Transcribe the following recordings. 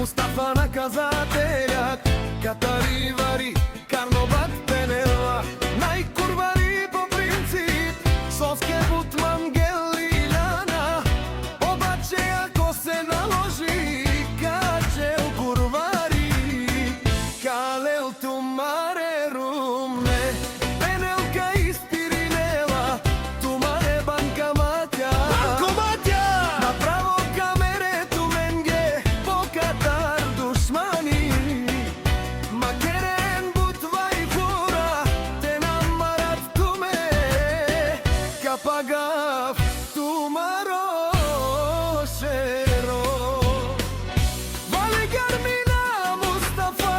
Мустафа наказателят, Катаривари, Карнобат, Пенела, най-курвари по принцип, Совске Бутман, Гели, Ляна. Обаче ако се наложи, Качел курвари, Калел тумаре румне, Пенелка и Спиринела, тумаре банкаматя. Направо камерето менге, по Катар душмани. Макерен бутва и фура, те намарат туме, Капагав, тумаро шеро. Вали гармина, Мустафа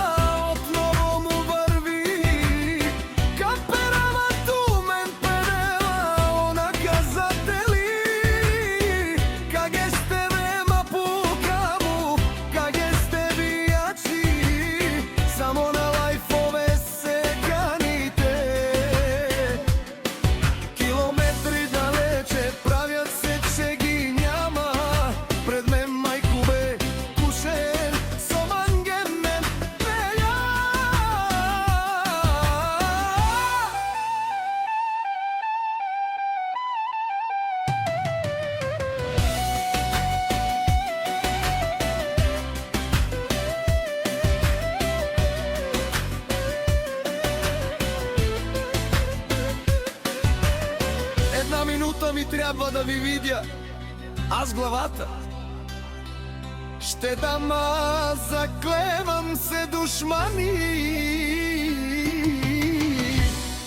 отново му върви, Каперава тумен Пенела, наказатели. Каге сте вема пукаму, каге сте биячи, само на лайфове се каните. Километри далече правят се, че ги няма. Пред мен майко бе кушен, соманген мен пея. Една минута ми трябва да ви видя, аз главата ще дам, аз заклевам се, душмани.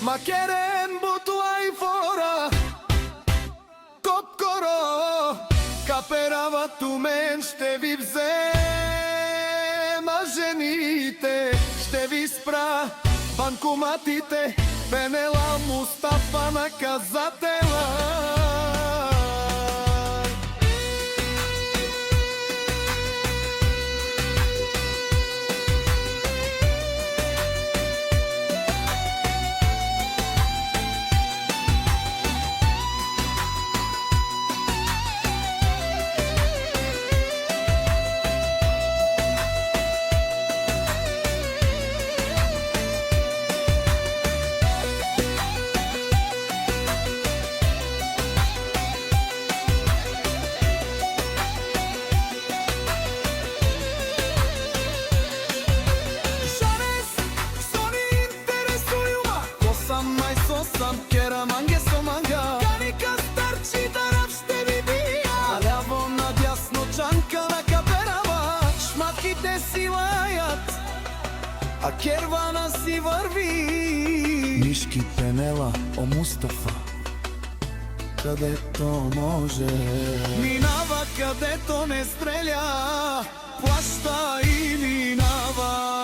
Макерен бутуа и фора, Копкоро, Каперава тумен, ще ви взема жените, ще ви спра банкоматите. Пенела, Мустафа наказателя. Сосам, кера манге со манга, Каника старчи дарав ще ви бия. Наляво надясно чанка на Каперава, шматките си лаят, а кервана си върви. Нишки Пенела, о Мустафа, където може. Минава където не стреля, плаща и минава.